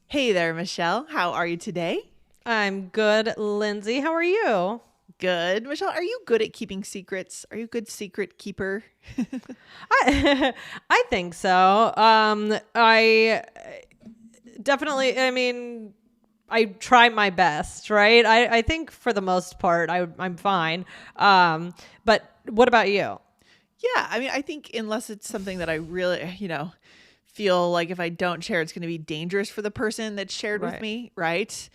Hey there, Michelle. How are you today? I'm good, Lindsay. How are you? Good. Michelle, are you good at keeping secrets? Are you a good secret keeper? I I think so. I definitely. I try my best, right? I think for the most part, I'm fine. But what about you? Yeah, I think unless it's something that I really, feel like if I don't share, it's going to be dangerous for the person that's shared with Right. me, right?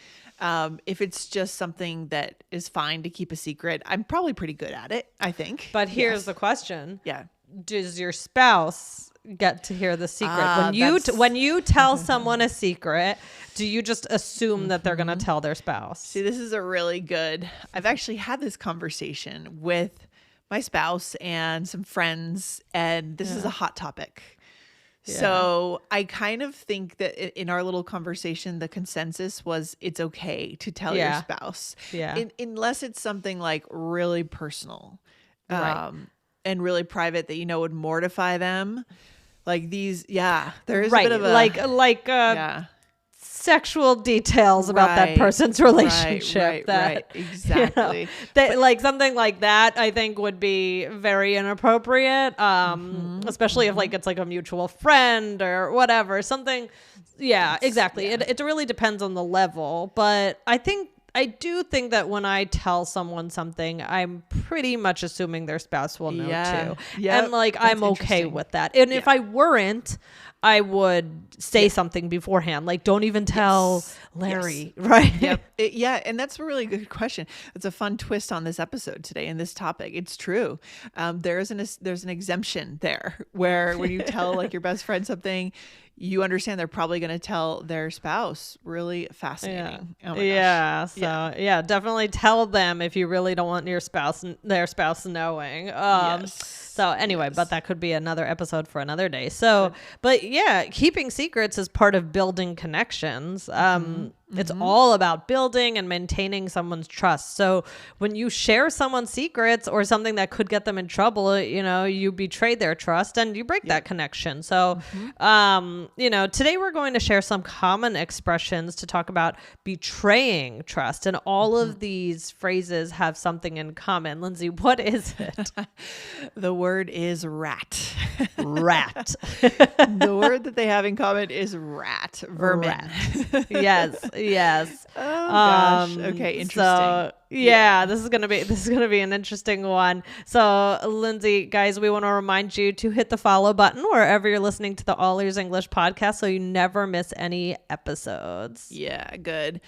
If it's just something that is fine to keep a secret, I'm probably pretty good at it, I think. But here's Yes. the question: Yeah. does your spouse get to hear the secret Ah, when that's. you tell someone a secret? Do you just assume that they're going to tell their See, spouse? this is a really good. I've actually had this conversation with my spouse and some friends, and this is a Yeah. hot topic. Yeah. So I kind of think that in our little conversation, the consensus was it's okay to tell your Yeah. spouse, Yeah. unless it's something like really personal, Right. um, and really private that would mortify them. Like these, yeah, there is a bit of Right. a Like yeah. sexual details about that Right, person's right, relationship right, right. that Exactly. that But like something like that I think would be very inappropriate, especially if like it's like a mutual friend or whatever, something. Yeah, exactly. yeah. It really depends on the level, but I do think that when I tell someone something, I'm pretty much assuming their spouse will know Yeah. too. And Yep. like, That's I'm okay interesting. with that. And Yeah. if I weren't, I would say Yeah. something beforehand. Like, don't even tell Yes. Yes. Larry, right? Yep. Yeah. And that's a really good question. It's a fun twist on this episode today and this topic. It's true. There's an exemption there where when you tell like your best friend something, you understand they're probably going to tell their spouse. Really Yeah. fascinating. Oh my gosh. Yeah. Yeah. So yeah, definitely tell them if you really don't want their spouse knowing. Yes. So anyway, but Yes. that could be another episode for another day. So, but yeah, keeping secrets is part of building connections. It's all about building and maintaining someone's trust. So when you share someone's secrets or something that could get them in trouble, you betray their trust and you break that connection. So, today we're going to share some common expressions to talk about betraying trust. And all of these phrases have something in common. Lindsay, what is it? The word is rat. Rat. The word that they have in common is rat, vermin. Rat. Yes. Oh gosh. Okay, interesting. So yeah, this is gonna be an interesting one. So Lindsay, guys, we want to remind you to hit the follow button wherever you're listening to the All Ears English podcast, so you never miss any episodes. Yeah, good.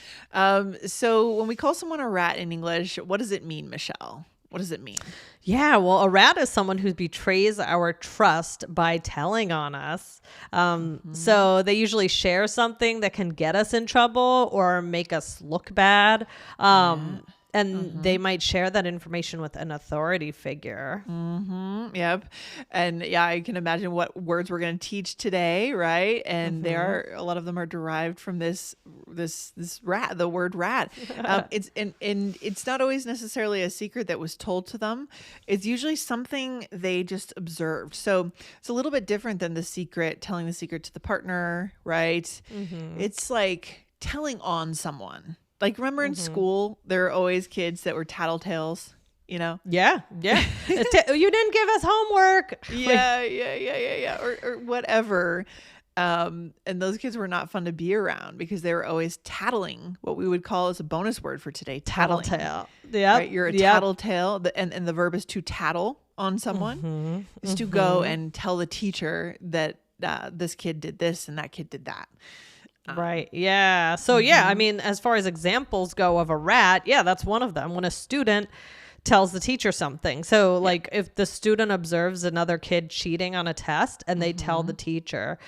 So when we call someone a rat in English, what does it mean, Michelle? What does it mean? Yeah, well, a rat is someone who betrays our trust by telling on us. So they usually share something that can get us in trouble or make us look bad. And they might share that information with an authority figure. Yep. And yeah, I can imagine what words we're going to teach today, right? And a lot of them are derived from this rat, the word rat. And it's not always necessarily a secret that was told to them. It's usually something they just observed. So it's a little bit different than telling the secret to the partner, right? It's like telling on someone. Like, remember in school, there were always kids that were tattletales, Yeah. You didn't give us homework. Yeah. Or whatever. And those kids were not fun to be around because they were always tattling, what we would call as a bonus word for today, tattling. Tattletale. Yeah. Right? You're a tattletale. And the verb is to tattle on someone, is to go and tell the teacher that this kid did this and that kid did that. Right. Yeah. So yeah, I mean, as far as examples go of a rat, yeah, that's one of them. When a student tells the teacher something. So like if the student observes another kid cheating on a test and they tell the teacher,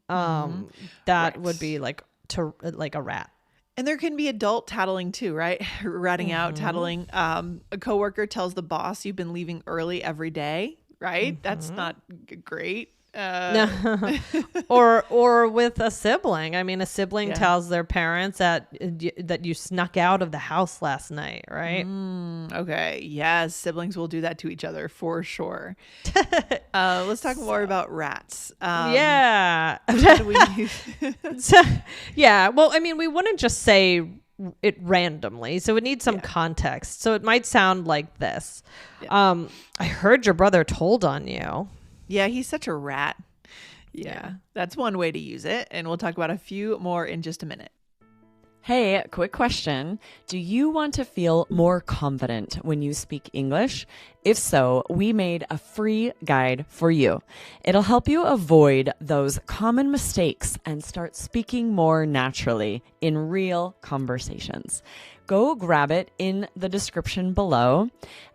that would be like a rat. And there can be adult tattling too, right? Ratting out, tattling. A coworker tells the boss you've been leaving early every day, right? That's not great. Or with a sibling. I mean, a sibling Yeah. tells their parents that you snuck out of the house last night, right? Okay. Yes, siblings will do that to each other for sure. Let's talk more about rats. Yeah. How do we use- So, yeah. Well, I mean, we wouldn't just say it randomly, so it needs some context. So it might sound like this. I heard your brother told on you. Yeah, he's such a rat. Yeah, that's one way to use it. And we'll talk about a few more in just a minute. Hey, quick question. Do you want to feel more confident when you speak English? If so, we made a free guide for you. It'll help you avoid those common mistakes and start speaking more naturally in real conversations. Go grab it in the description below.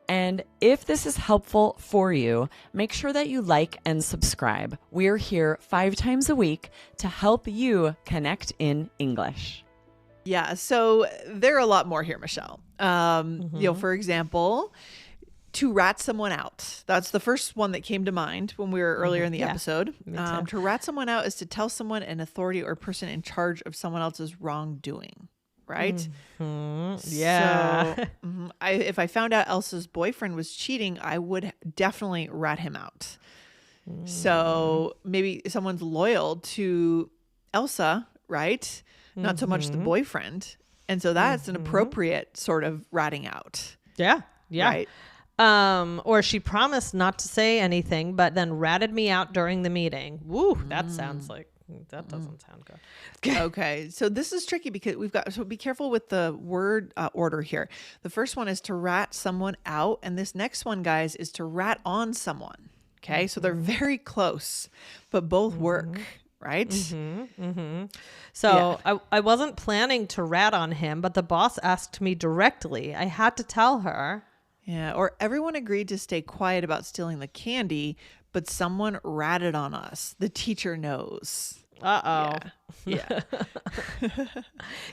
And if this is helpful for you, make sure that you like and subscribe. We're here 5 times a week to help you connect in English. Yeah, so there are a lot more here, Michelle. For example, to rat someone out. That's the first one that came to mind when we were earlier in the episode. To rat someone out is to tell someone, an authority or person in charge of someone else's wrongdoing, right? Yeah. So, if I found out Elsa's boyfriend was cheating, I would definitely rat him out. So maybe someone's loyal to Elsa, right? Not so much the boyfriend. And so that's an appropriate sort of ratting out. Yeah. Right. Or she promised not to say anything, but then ratted me out during the meeting. Woo, that sounds like, that doesn't sound good. Okay. So this is tricky because so be careful with the word order here. The first one is to rat someone out. And this next one, guys, is to rat on someone. Okay. So they're very close, but both work. Right? So I wasn't planning to rat on him, but the boss asked me directly. I had to tell her. Yeah. Or everyone agreed to stay quiet about stealing the candy, but someone ratted on us. The teacher knows. Uh-oh. Yeah.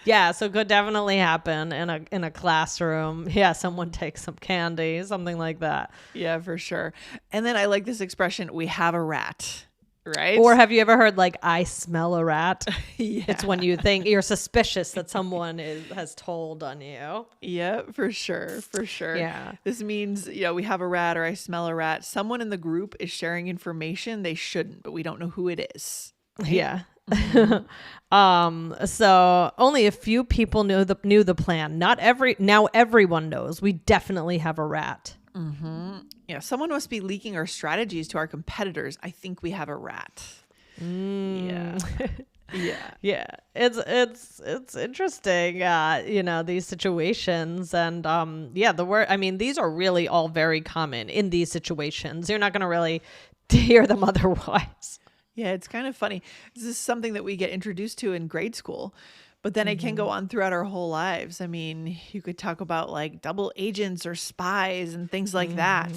Yeah, so could definitely happen in a classroom. Yeah, someone takes some candy, something like that. Yeah, for sure. And then I like this expression, we have a rat. Right? Or have you ever heard like, I smell a rat? Yeah. It's when you think you're suspicious that someone has told on you. Yeah, for sure. For sure. Yeah. This means, we have a rat or I smell a rat. Someone in the group is sharing information they shouldn't, but we don't know who it is. Right? Yeah. So only a few people knew the plan. Now everyone knows. We definitely have a rat. Yeah, someone must be leaking our strategies to our competitors. I think we have a rat. Yeah. Yeah. It's interesting, these situations. And the word, I mean, these are really all very common in these situations. You're not going to really hear them otherwise. Yeah, it's kind of funny. This is something that we get introduced to in grade school. But then it can go on throughout our whole lives. I mean, you could talk about like double agents or spies and things like that.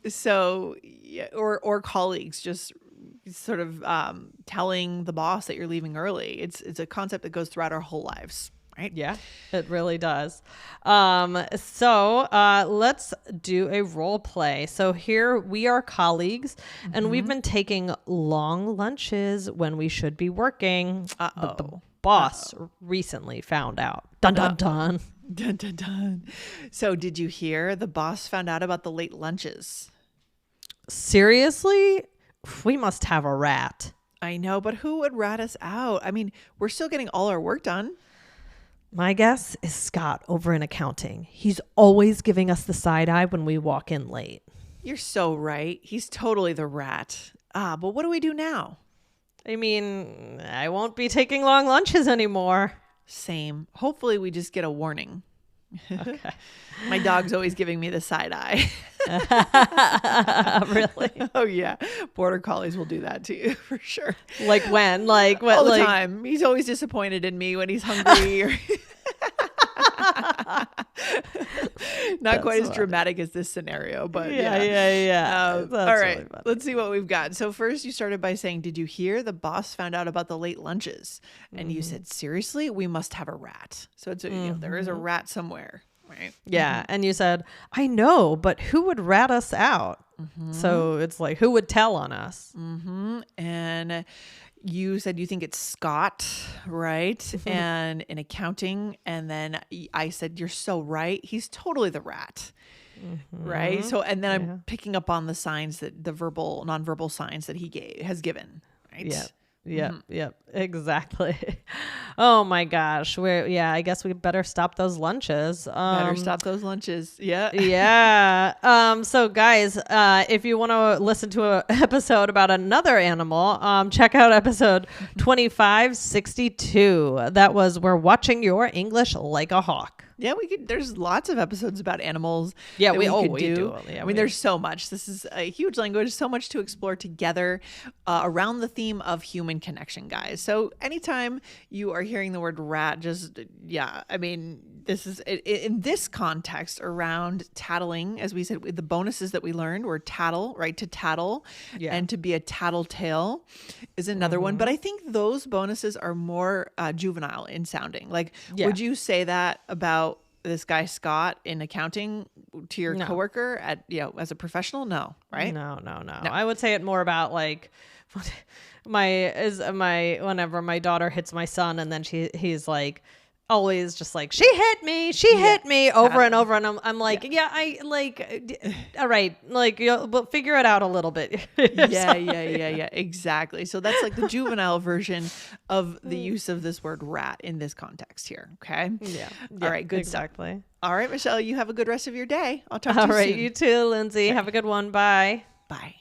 So or colleagues just sort of telling the boss that you're leaving early. It's a concept that goes throughout our whole lives. Right? Yeah, it really does. So let's do a role play. So here we are colleagues, and we've been taking long lunches when we should be working. But the boss recently found out. Dun, dun, dun. Dun, dun, dun. So did you hear the boss found out about the late lunches? Seriously? We must have a rat. I know, but who would rat us out? I mean, we're still getting all our work done. My guess is Scott over in accounting. He's always giving us the side eye when we walk in late. You're so right. He's totally the rat. But what do we do now? I mean, I won't be taking long lunches anymore. Same. Hopefully we just get a warning. Okay. My dog's always giving me the side eye. Really? Oh yeah. Border collies will do that to you for sure. Like when? Like what? All the like... time. He's always disappointed in me when he's hungry. Or Not quite as dramatic as this scenario, but yeah. All right, really let's see what we've got. So first you started by saying, did you hear the boss found out about the late lunches? And you said, seriously, we must have a rat. So it's there is a rat somewhere, right? Yeah. And you said, I know, but who would rat us out? So it's like, who would tell on us? And you said you think it's Scott, right? And in accounting. And then I said, you're so right. He's totally the rat. Right. So, and then I'm picking up on the signs that the nonverbal signs that he has given. Right. Yep, exactly. Oh my gosh. I guess we better stop those lunches. Better stop those lunches. Yeah. Yeah. So guys, if you want to listen to an episode about another animal, check out episode 2562. That was We're Watching Your English Like a Hawk. Yeah, there's lots of episodes about animals. Yeah, we could do. Yeah, I mean, there's so much. This is a huge language, so much to explore together around the theme of human connection, guys. So anytime you are hearing the word rat, I mean, this is in this context around tattling, as we said, the bonuses that we learned were tattle, right? To tattle and to be a tattletale is another one. But I think those bonuses are more juvenile in sounding. Like, would you say that about this guy Scott in accounting to your coworker as a professional? No, right? No. I would say it more about like whenever my daughter hits my son, and then he's like always just like, she hit me over and over, and I'm like, all right, like, but figure it out a little bit. yeah, exactly. So that's like the juvenile version of the use of this word rat in this context here. Okay. All right. Good. Exactly. Stuff. All right, Michelle, you have a good rest of your day. I'll talk to you soon. All right. You too, Lindsay. Have a good one. Bye. Bye.